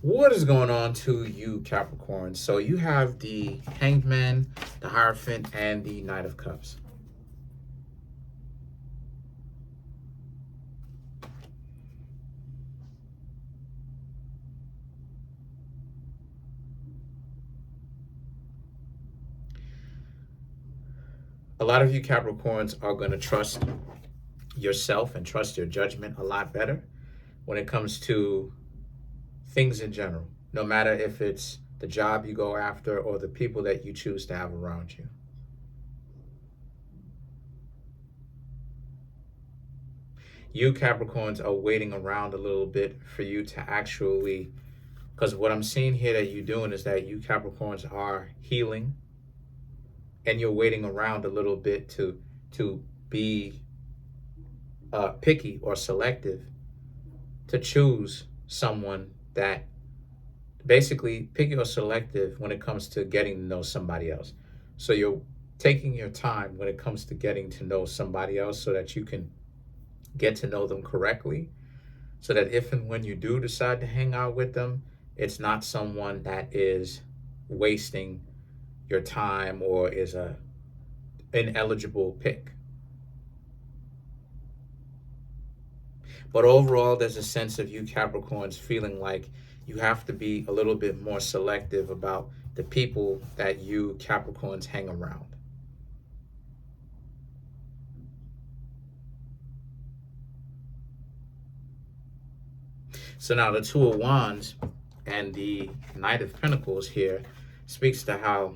What is going on to you, Capricorn? So you have the Hanged Man, the Hierophant, and the Knight of Cups. A lot of you Capricorns are going to trust yourself and trust your judgment a lot better when it comes to things in general, no matter if it's the job you go after or the people that you choose to have around you. You Capricorns are waiting around a little bit for you to actually, because what I'm seeing here that you're doing is that you Capricorns are healing, and you're waiting around a little bit to be picky or selective to choose someone that basically picky or selective when it comes to getting to know somebody else. So you're taking your time when it comes to getting to know somebody else so that you can get to know them correctly, so that if and when you do decide to hang out with them, it's not someone that is wasting your time or is a ineligible pick. But overall, there's a sense of you Capricorns feeling like you have to be a little bit more selective about the people that you Capricorns hang around. So now the Two of Wands and the Knight of Pentacles here speaks to how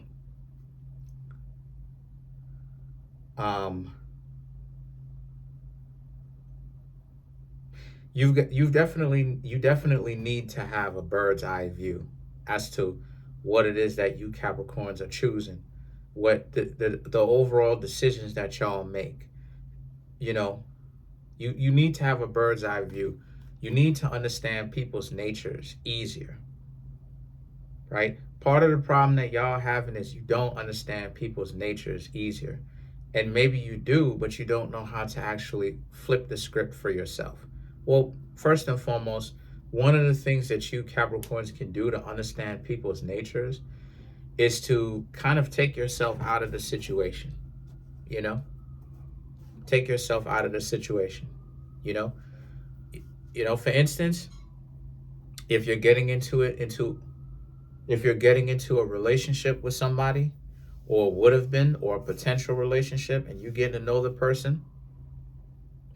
you definitely need to have a bird's eye view as to what it is that you Capricorns are choosing, what the overall decisions that y'all make. You know, you need to have a bird's eye view. You need to understand people's natures easier, right? Part of the problem that y'all having is you don't understand people's natures easier. And maybe you do, but you don't know how to actually flip the script for yourself. Well, first and foremost, one of the things that you Capricorns can do to understand people's natures is to kind of take yourself out of the situation, you know? Take yourself out of the situation, you know? For instance, if you're getting into a relationship with somebody, or would have been, or a potential relationship, and you get to know the person,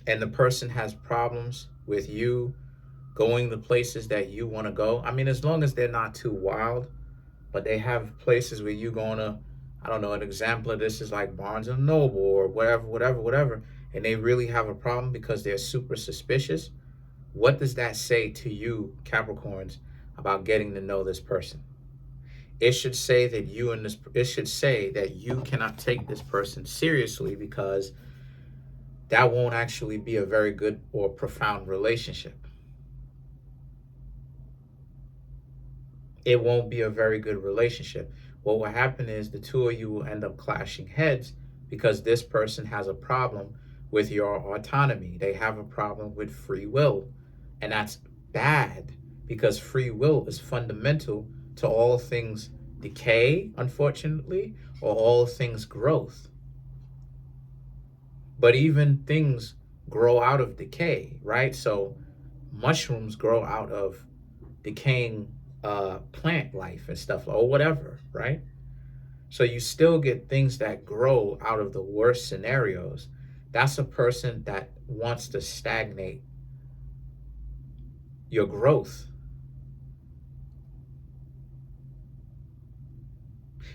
and the person has problems with you going the places that you want to go. I mean, as long as they're not too wild, but they have places where you're going to, I don't know, an example of this is like Barnes and Noble or whatever, and they really have a problem because they're super suspicious. What does that say to you, Capricorns, about getting to know this person? It should say that you cannot take this person seriously, because that won't actually be a very good or profound relationship. It won't be a very good relationship. What will happen is the two of you will end up clashing heads because this person has a problem with your autonomy. They have a problem with free will. And that's bad, because free will is fundamental to all things decay, unfortunately, or all things growth. But even things grow out of decay, right? So mushrooms grow out of decaying plant life and stuff, or whatever, right? So you still get things that grow out of the worst scenarios. That's a person that wants to stagnate your growth.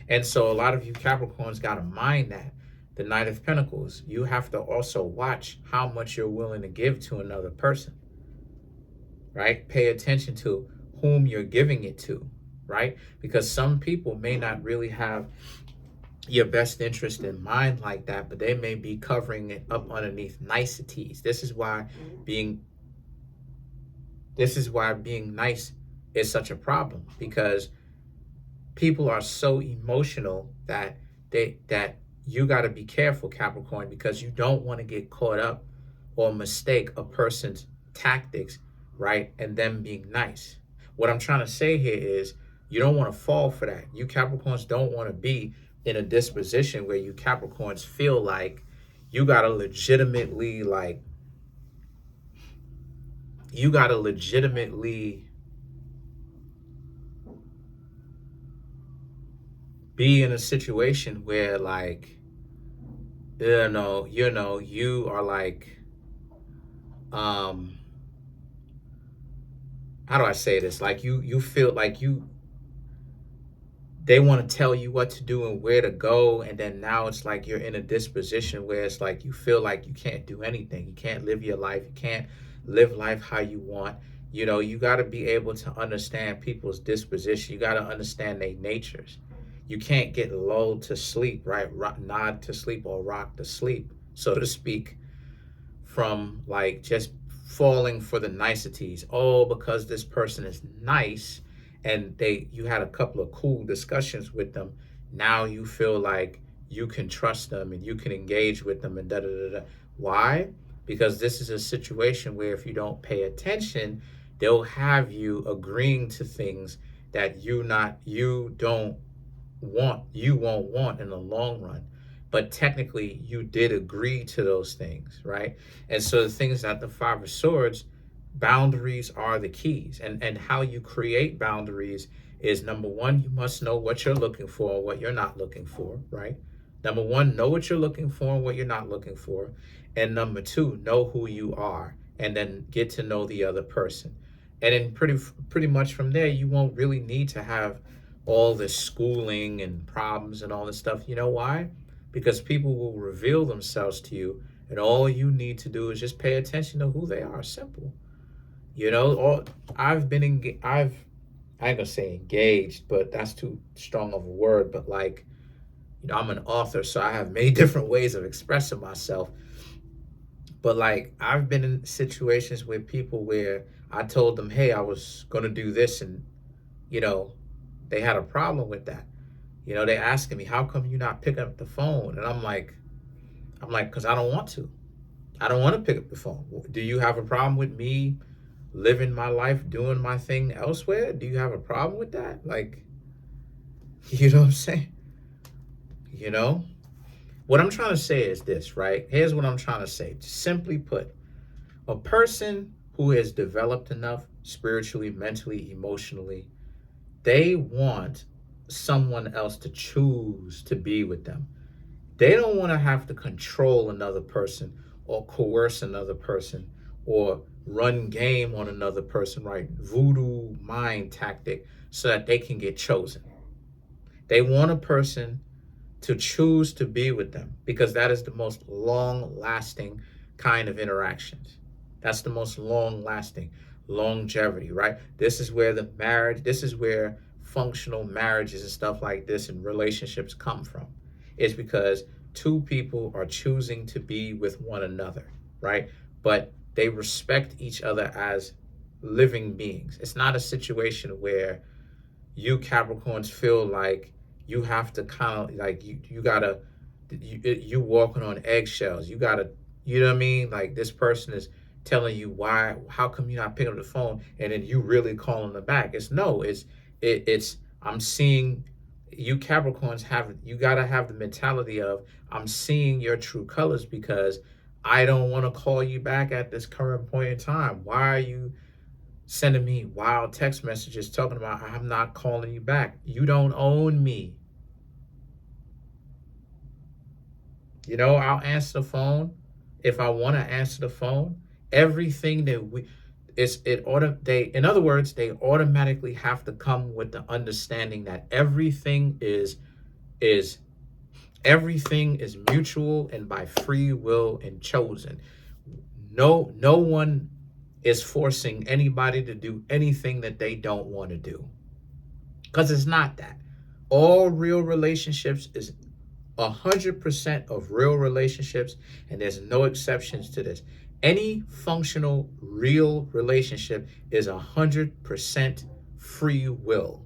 And so a lot of you Capricorns got to mind that. The Knight of Pentacles, you have to also watch how much you're willing to give to another person, right? Pay attention to whom you're giving it to, right? Because some people may not really have your best interest in mind like that, but they may be covering it up underneath niceties. This is why being nice is such a problem, because people are so emotional that you got to be careful, Capricorn, because you don't want to get caught up or mistake a person's tactics, right, and them being nice. What I'm trying to say here is you don't want to fall for that. You Capricorns don't want to be in a disposition where you Capricorns feel like you gotta legitimately like you gotta legitimately be in a situation where like you are like um how do I say this? Like you feel like they want to tell you what to do and where to go, and then now it's like you're in a disposition where it's like you feel like you can't do anything. You can't live your life. You can't live life how you want. You got to be able to understand people's disposition. You got to understand their natures. You can't get lulled to sleep, right? Nod to sleep or rock to sleep, so to speak, from like just falling for the niceties. Oh, because this person is nice and you had a couple of cool discussions with them, now you feel like you can trust them and you can engage with them and da da da da. Why? Because this is a situation where if you don't pay attention, they'll have you agreeing to things that you don't you won't want in the long run, but technically you did agree to those things, right? And so the things that the Five of Swords, boundaries are the keys, and how you create boundaries is, number one, you must know what you're looking for and what you're not looking for, right? Number one, know what you're looking for and what you're not looking for. And number two, know who you are, and then get to know the other person. And then pretty much from there, you won't really need to have all this schooling and problems and all this stuff. You know why? Because people will reveal themselves to you, and all you need to do is just pay attention to who they are. Simple. All I've been I ain't gonna say engaged, but that's too strong of a word. But like, I'm an author, so I have many different ways of expressing myself. But like, I've been in situations with people where I told them, hey, I was gonna do this, and you know, they had a problem with that. They asking me, how come you not picking up the phone? And I'm like, because I don't want to. I don't want to pick up the phone. Do you have a problem with me living my life, doing my thing elsewhere? Do you have a problem with that? Like, you know what I'm saying? You know? What I'm trying to say is this, right? Here's what I'm trying to say. Simply put, a person who is developed enough spiritually, mentally, emotionally, they want someone else to choose to be with them. They don't want to have to control another person or coerce another person or run game on another person, right? Voodoo mind tactic so that they can get chosen. They want a person to choose to be with them because that is the most long lasting kind of interactions. That's the most long lasting longevity, right? This is where functional marriages and stuff like this and relationships come from. It's because two people are choosing to be with one another, right? But they respect each other as living beings. It's not a situation where you Capricorns feel like you have to kind of like you gotta you walking on eggshells. You gotta, you know what I mean? Like, this person is telling you why, how come you're not picking up the phone, and then you really calling them back. It's no, it's I'm seeing you Capricorns you gotta have the mentality of, I'm seeing your true colors because I don't want to call you back at this current point in time. Why are you sending me wild text messages talking about I'm not calling you back? You don't own me. I'll answer the phone if I want to answer the phone. Everything that we it's it auto they in other words, they automatically have to come with the understanding that is everything is mutual and by free will and chosen. No one is forcing anybody to do anything that they don't want to do, because it's not that. All real relationships is 100% of real relationships, and there's no exceptions to this. Any functional real relationship is 100% free will.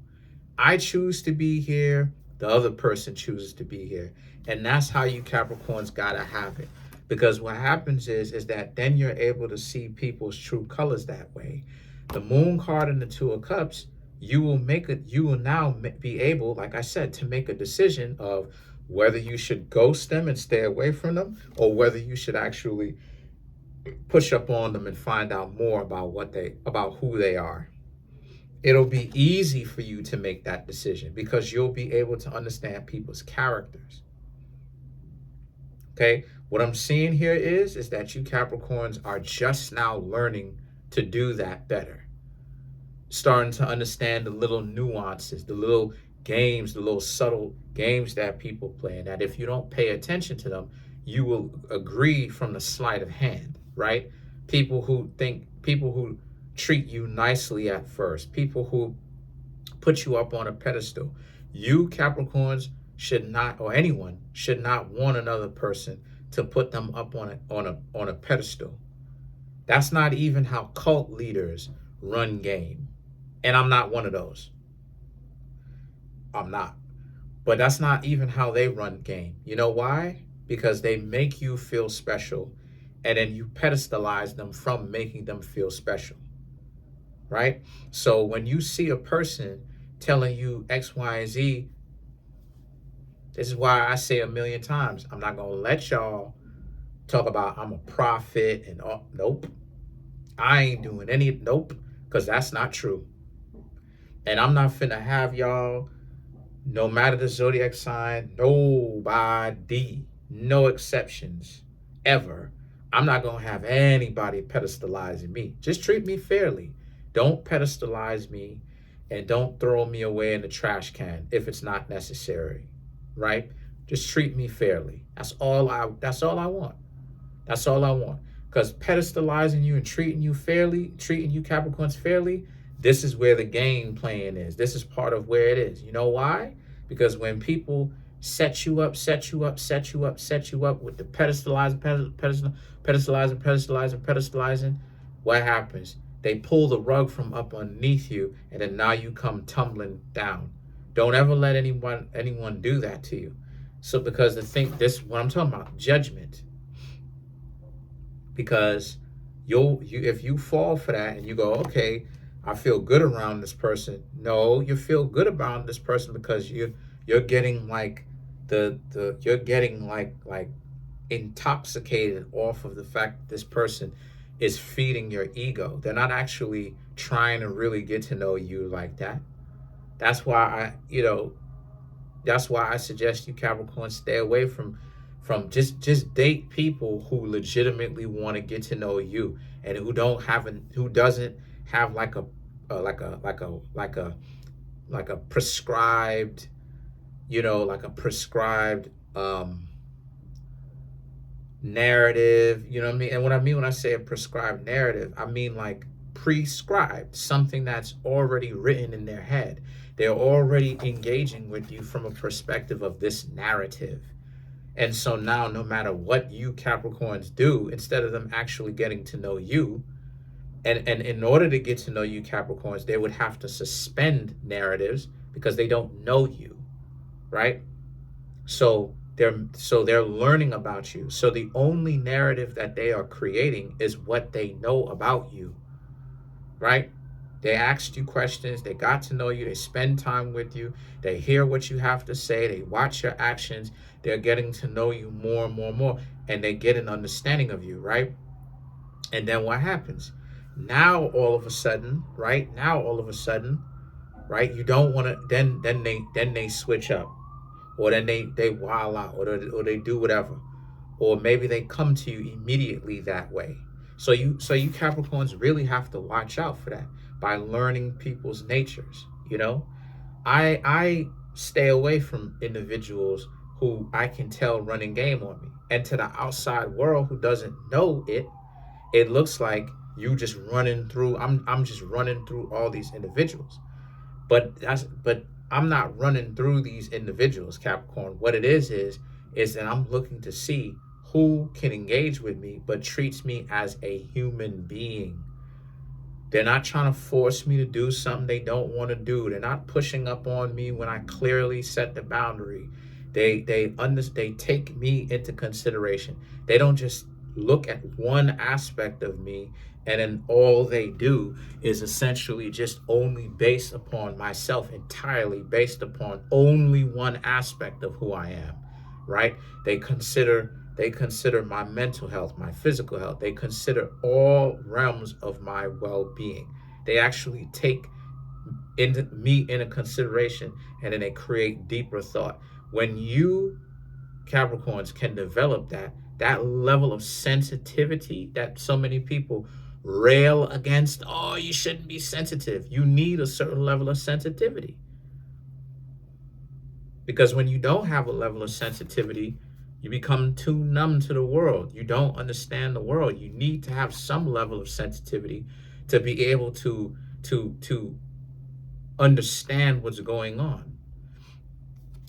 I choose to be here, the other person chooses to be here. And that's how you Capricorns gotta have it. Because what happens is that then you're able to see people's true colors that way. The Moon card and the Two of Cups, you will now be able, like I said, to make a decision of whether you should ghost them and stay away from them, or whether you should actually push up on them and find out more about who they are. It'll be easy for you to make that decision because you'll be able to understand people's characters. Okay, what I'm seeing here is that you Capricorns are just now learning to do that better, starting to understand the little nuances, the little games, the little subtle games that people play, and that if you don't pay attention to them, you will agree from the sleight of hand, right? People who treat you nicely at first, people who put you up on a pedestal. You Capricorns should not, or anyone should not want another person to put them up on a pedestal. That's not even how cult leaders run game. And I'm not one of those. I'm not. But that's not even how they run game. You know why? Because they make you feel special and then you pedestalize them from making them feel special. Right? So when you see a person telling you X, Y, and Z, this is why I say a million times, I'm not going to let y'all talk about I'm a prophet and all. Nope. I ain't doing any, nope, because that's not true. And I'm not finna have y'all, no matter the zodiac sign, nobody, no exceptions, ever. I'm not gonna have anybody pedestalizing me. Just treat me fairly. Don't pedestalize me and don't throw me away in the trash can if it's not necessary, right? Just treat me fairly. That's all I want. That's all I want. Because pedestalizing you and treating you fairly, treating you Capricorns fairly, this is where the game playing is. This is part of where it is. You know why? Because when people set you up with the pedestalizing, what happens? They pull the rug from up underneath you, and then now you come tumbling down. Don't ever let anyone do that to you. So because this what I'm talking about, judgment. Because if you fall for that and you go, okay, I feel good around this person. No, you feel good around this person because you're getting like you're getting like intoxicated off of the fact that this person is feeding your ego. They're not actually trying to really get to know you like that. That's why I suggest you Capricorn stay away from just date people who legitimately want to get to know you and who doesn't have like a prescribed, narrative, you know what I mean? And what I mean when I say a prescribed narrative, I mean like prescribed, something that's already written in their head. They're already engaging with you from a perspective of this narrative. And so now, no matter what you Capricorns do, instead of them actually getting to know you, and in order to get to know you Capricorns, they would have to suspend narratives because they don't know you, right? So they're learning about you. So the only narrative that they are creating is what they know about you, right? They asked you questions, they got to know you, they spend time with you, they hear what you have to say, they watch your actions, they're getting to know you more and more and more, and they get an understanding of you, right? And then what happens? Now all of a sudden, right? Right? You don't want to. Then they switch up, or then they wild out, or they do whatever, or maybe they come to you immediately that way. So you Capricorns really have to watch out for that by learning people's natures. I stay away from individuals who I can tell running game on me, and to the outside world who doesn't know it, it looks like you just running through. I'm just running through all these individuals, but I'm not running through these individuals, Capricorn. What it is that I'm looking to see who can engage with me but treats me as a human being. They're not trying to force me to do something they don't want to do. They're not pushing up on me when I clearly set the boundary. They take me into consideration. They don't just look at one aspect of me, and then all they do is essentially just only based upon myself, entirely based upon only one aspect of who I am, right? They consider my mental health, my physical health. They consider all realms of my well-being. They actually take into me into consideration, and then they create deeper thought. When you Capricorns can develop that level of sensitivity that so many people rail against, oh, you shouldn't be sensitive. You need a certain level of sensitivity, because when you don't have a level of sensitivity, you become too numb to the world. You don't understand the world. You need to have some level of sensitivity to be able to understand what's going on.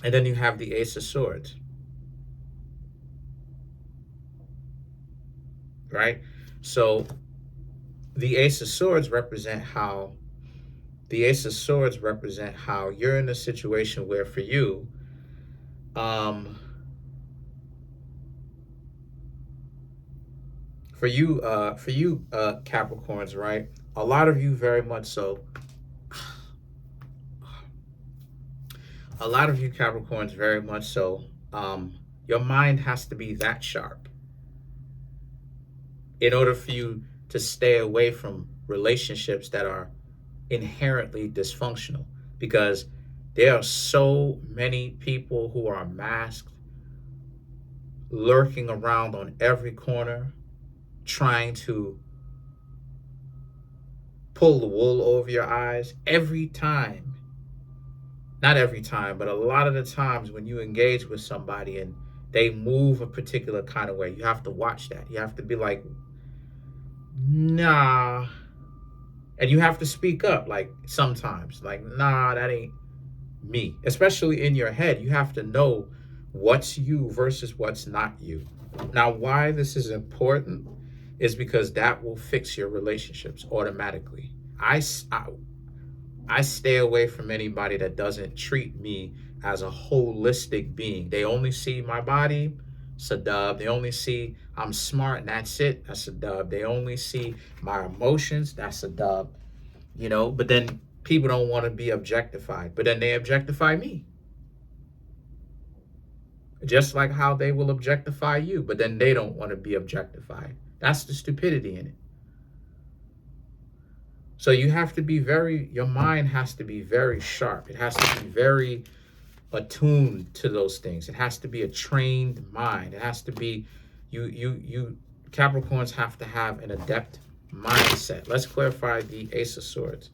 And then you have the Ace of Swords, right? So the Ace of Swords represent how the Ace of Swords represent how you're in a situation where um, Capricorns, right? A lot of you very much so. A lot of you Capricorns very much so. Your mind has to be that sharp in order for you to stay away from relationships that are inherently dysfunctional, because there are so many people who are masked, lurking around on every corner, trying to pull the wool over your eyes every time. Not every time, but a lot of the times when you engage with somebody and they move a particular kind of way, you have to watch that. You have to be like, nah. And you have to speak up, like, sometimes, like, nah, that ain't me. Especially in your head, you have to know what's you versus what's not you. Now, why this is important is because that will fix your relationships automatically. I stay away from anybody that doesn't treat me as a holistic being. They only see my body, it's a dub. They only see I'm smart and that's it, that's a dub. They only see my emotions, that's a dub. But then people don't want to be objectified, but then they objectify me. Just like how they will objectify you, but then they don't want to be objectified. That's the stupidity in it. So your mind has to be very sharp. It has to be very attuned to those things. It has to be a trained mind. It has to be, you Capricorns have to have an adept mindset. Let's clarify the Ace of Swords.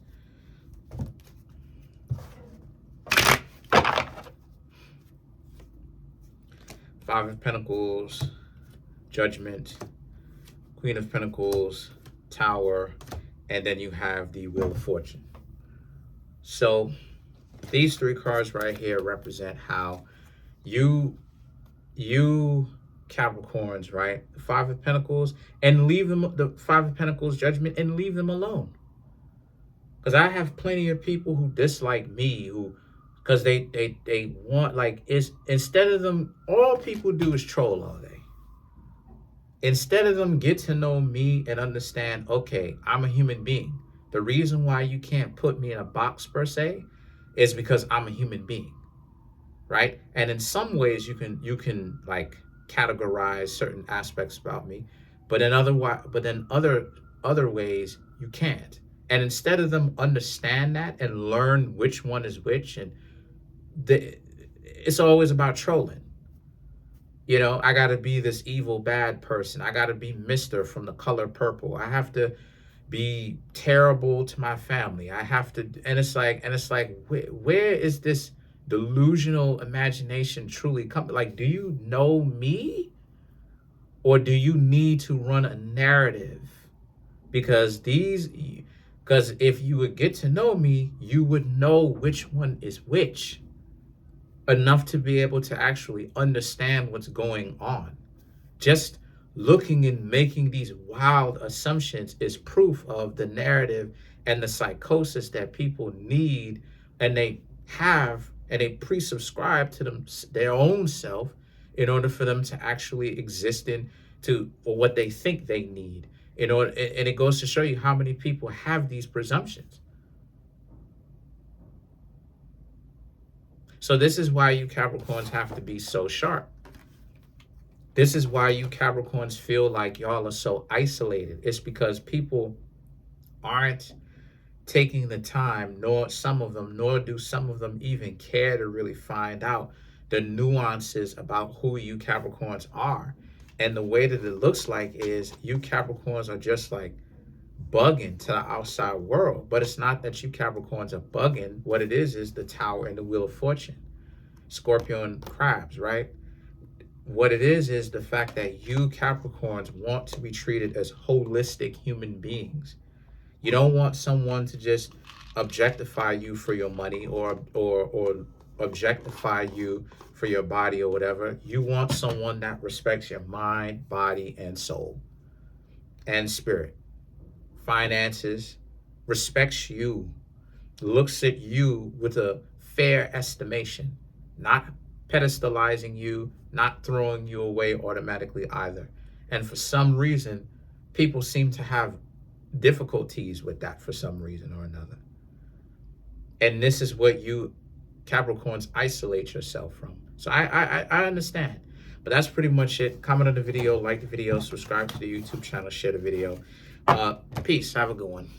Five of Pentacles, Judgment, Queen of Pentacles, Tower, and then you have the Wheel of Fortune. So these three cards right here represent how you Capricorns, right? The Five of Pentacles, and the Five of Pentacles, Judgment, and leave them alone. Because I have plenty of people who dislike me, because they want, like, instead of them, all people do is troll all day. Instead of them get to know me and understand, okay, I'm a human being. The reason why you can't put me in a box per se is because I'm a human being, right? And in some ways you can like categorize certain aspects about me, but in other ways you can't. And instead of them understand that and learn which one is which, and it's always about trolling. I got to be this evil bad person. I got to be Mr. from The Color Purple. I have to be terrible to my family. I have to, and it's like, where is this delusional imagination truly come? Like, do you know me, or do you need to run a narrative? Because if you would get to know me, you would know which one is which, enough to be able to actually understand what's going on. Just looking and making these wild assumptions is proof of the narrative and the psychosis that people need, and they pre-subscribe to their own self in order for them to actually exist in or what they think they need. You know, and it goes to show you how many people have these presumptions. So this is why you Capricorns have to be so sharp. This is why you Capricorns feel like y'all are so isolated. It's because people aren't taking the time, nor some of them, nor do some of them even care to really find out the nuances about who you Capricorns are. And the way that it looks like is you Capricorns are just like bugging to the outside world. But it's not that you Capricorns are bugging. What it is the Tower and the Wheel of Fortune. Scorpio and crabs, right? What it is the fact that you Capricorns want to be treated as holistic human beings. You don't want someone to just objectify you for your money or objectify you for your body or whatever. You want someone that respects your mind, body, and soul and spirit. Finances, respects you, looks at you with a fair estimation, not pedestalizing you, not throwing you away automatically either. And for some reason, people seem to have difficulties with that for some reason or another. And this is what you Capricorns isolate yourself from. So I understand. But that's pretty much it. Comment on the video, like the video, subscribe to the YouTube channel, share the video. Peace. Have a good one.